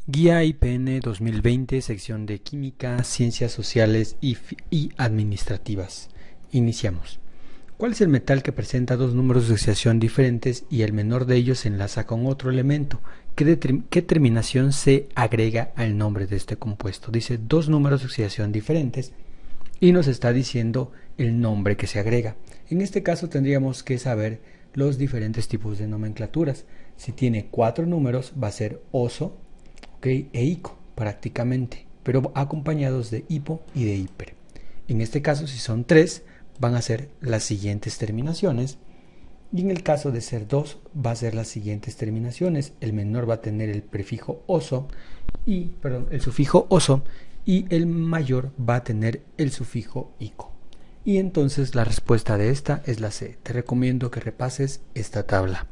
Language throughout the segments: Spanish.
Guía IPN 2020, sección de Química, Ciencias Sociales y Administrativas. Iniciamos. ¿Cuál es el metal que presenta dos números de oxidación diferentes y el menor de ellos se enlaza con otro elemento? ¿Qué terminación se agrega al nombre de este compuesto? Dice dos números de oxidación diferentes y nos está diciendo el nombre que se agrega. En este caso tendríamos que saber los diferentes tipos de nomenclaturas. Si tiene 4 números va a ser oso, e ico prácticamente, pero acompañados de hipo y de hiper. En este caso, si son 3, van a ser las siguientes terminaciones, y en el caso de ser 2 va a ser las siguientes terminaciones. El menor va a tener el prefijo oso el sufijo oso, y el mayor va a tener el sufijo ico. Y entonces la respuesta de esta es la C. Te recomiendo que repases esta tabla.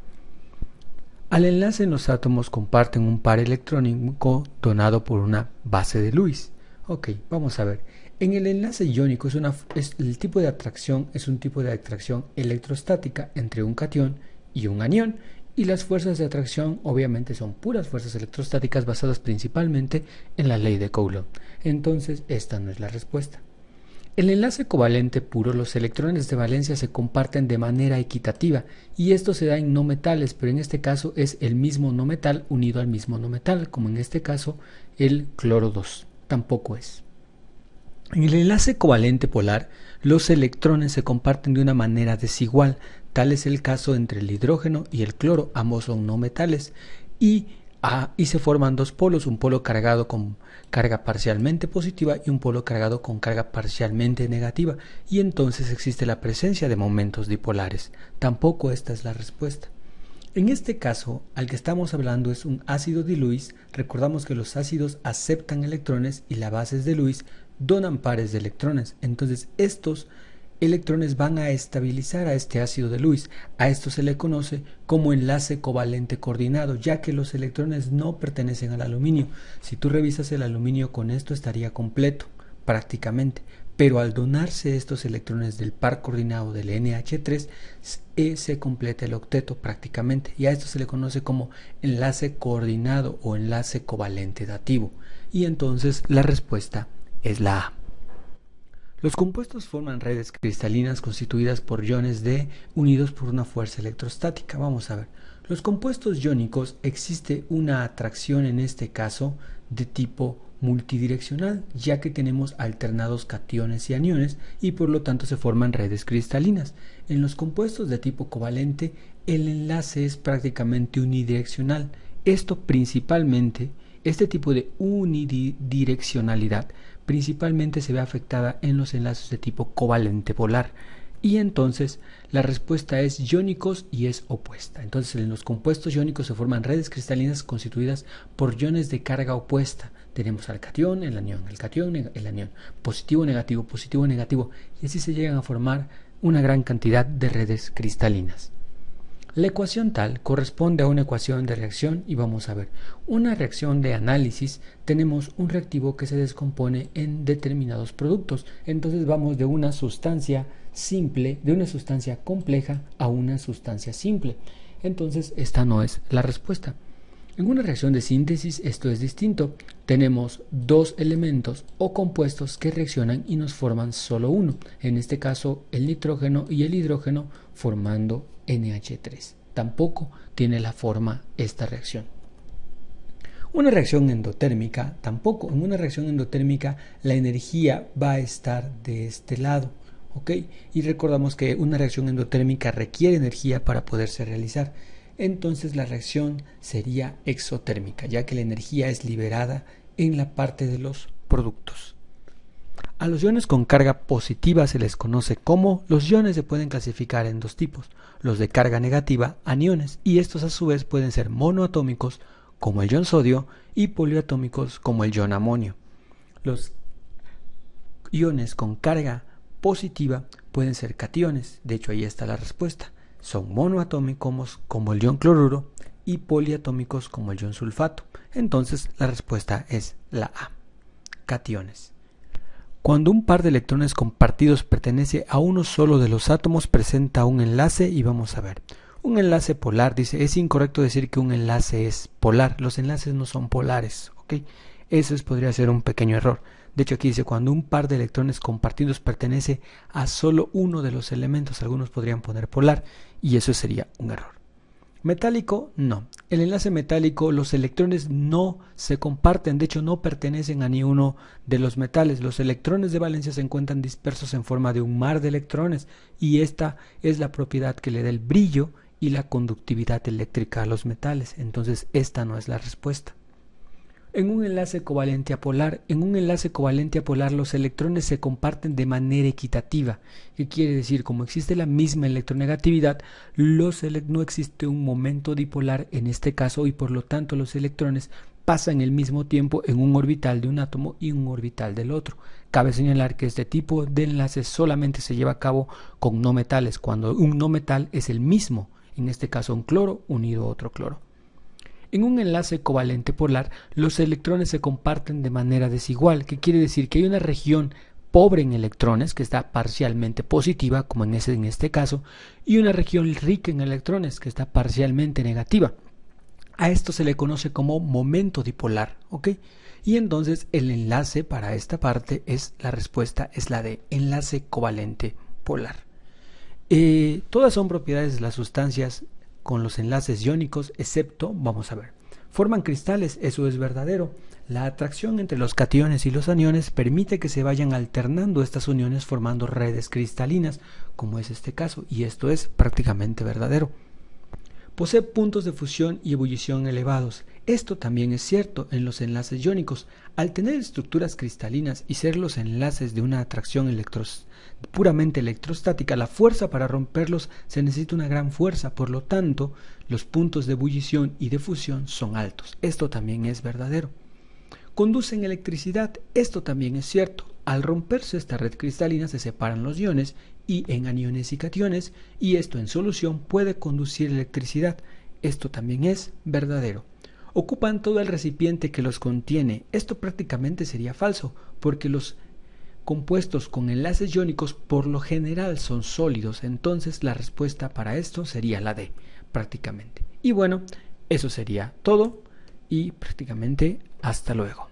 Al enlace, los átomos comparten un par electrónico donado por una base de Lewis. Ok, vamos a ver. En el enlace iónico el tipo de atracción es un tipo de atracción electrostática entre un catión y un anión, y las fuerzas de atracción obviamente son puras fuerzas electrostáticas basadas principalmente en la ley de Coulomb. Entonces esta no es la respuesta. En el enlace covalente puro, los electrones de valencia se comparten de manera equitativa, y esto se da en no metales, pero en este caso es el mismo no metal unido al mismo no metal, como en este caso el cloro 2. Tampoco es. En el enlace covalente polar, los electrones se comparten de una manera desigual. Tal es el caso entre el hidrógeno y el cloro, ambos son no metales, y se forman dos polos, un polo cargado con carga parcialmente positiva y un polo cargado con carga parcialmente negativa, y entonces existe la presencia de momentos dipolares. Tampoco esta es la respuesta. En este caso, al que estamos hablando es un ácido de Lewis. Recordamos que los ácidos aceptan electrones y las bases de Lewis donan pares de electrones. Entonces estos electrones van a estabilizar a este ácido de Lewis. A esto se le conoce como enlace covalente coordinado, ya que los electrones no pertenecen al aluminio. Si tú revisas el aluminio, con esto estaría completo prácticamente, pero al donarse estos electrones del par coordinado del NH3 se completa el octeto prácticamente, y a esto se le conoce como enlace coordinado o enlace covalente dativo, y entonces la respuesta es la A. Los compuestos forman redes cristalinas constituidas por iones D unidos por una fuerza electrostática. Vamos a ver. Los compuestos iónicos, existe una atracción en este caso de tipo multidireccional, ya que tenemos alternados cationes y aniones, y por lo tanto se forman redes cristalinas. En los compuestos de tipo covalente, el enlace es prácticamente unidireccional. Este tipo de unidireccionalidad principalmente se ve afectada en los enlaces de tipo covalente polar, y entonces la respuesta es iónicos y es opuesta. Entonces en los compuestos iónicos se forman redes cristalinas constituidas por iones de carga opuesta. Tenemos al catión, el anión, el catión, el anión, positivo, negativo, y así se llegan a formar una gran cantidad de redes cristalinas. La ecuación tal corresponde a una ecuación de reacción, y vamos a ver. Una reacción de análisis, tenemos un reactivo que se descompone en determinados productos. Entonces vamos de una sustancia simple, de una sustancia compleja a una sustancia simple. Entonces esta no es la respuesta. En una reacción de síntesis esto es distinto. Tenemos dos elementos o compuestos que reaccionan y nos forman solo uno. En este caso el nitrógeno y el hidrógeno formando NH3. Tampoco tiene la forma esta reacción. Una reacción endotérmica, tampoco. En una reacción endotérmica la energía va a estar de este lado. ¿Ok? Y recordamos que una reacción endotérmica requiere energía para poderse realizar. Entonces la reacción sería exotérmica, ya que la energía es liberada en la parte de los productos. A los iones con carga positiva se les conoce como, los iones se pueden clasificar en dos tipos, los de carga negativa, aniones, y estos a su vez pueden ser monoatómicos como el ion sodio y poliatómicos como el ion amonio. Los iones con carga positiva pueden ser cationes, de hecho ahí está la respuesta. Son monoatómicos como el ion cloruro y poliatómicos como el ion sulfato. Entonces la respuesta es la A, cationes. Cuando un par de electrones compartidos pertenece a uno solo de los átomos, presenta un enlace, y vamos a ver. Un enlace polar, dice, es incorrecto decir que un enlace es polar. Los enlaces no son polares, ¿ok? ¿ok? Podría ser un pequeño error. De hecho, aquí dice, cuando un par de electrones compartidos pertenece a solo uno de los elementos, algunos podrían poner polar, y eso sería un error. Metálico, no. El enlace metálico, los electrones no se comparten, de hecho no pertenecen a ni uno de los metales. Los electrones de valencia se encuentran dispersos en forma de un mar de electrones, y esta es la propiedad que le da el brillo y la conductividad eléctrica a los metales. Entonces esta no es la respuesta. En un enlace covalente apolar, los electrones se comparten de manera equitativa. ¿Qué quiere decir? Como existe la misma electronegatividad, no existe un momento dipolar en este caso, y por lo tanto los electrones pasan el mismo tiempo en un orbital de un átomo y un orbital del otro. Cabe señalar que este tipo de enlaces solamente se lleva a cabo con no metales, cuando un no metal es el mismo, en este caso un cloro unido a otro cloro. En un enlace covalente polar, los electrones se comparten de manera desigual, que quiere decir que hay una región pobre en electrones, que está parcialmente positiva, como en este caso, y una región rica en electrones, que está parcialmente negativa. A esto se le conoce como momento dipolar, ¿ok? Y entonces el enlace para esta parte la respuesta es la de enlace covalente polar. Todas son propiedades de las sustancias con los enlaces iónicos, excepto, vamos a ver, forman cristales, eso es verdadero. La atracción entre los cationes y los aniones permite que se vayan alternando estas uniones formando redes cristalinas, como es este caso, y esto es prácticamente verdadero. Posee puntos de fusión y ebullición elevados. Esto también es cierto en los enlaces iónicos. Al tener estructuras cristalinas y ser los enlaces de una atracción puramente electrostática, la fuerza para romperlos se necesita una gran fuerza, por lo tanto, los puntos de ebullición y de fusión son altos. Esto también es verdadero. Conducen electricidad. Esto también es cierto. Al romperse esta red cristalina se separan los iones y en aniones y cationes, y esto en solución puede conducir electricidad. Esto también es verdadero. Ocupan todo el recipiente que los contiene. Esto prácticamente sería falso, porque los compuestos con enlaces iónicos por lo general son sólidos. Entonces la respuesta para esto sería la D, prácticamente. Y bueno, eso sería todo y prácticamente hasta luego.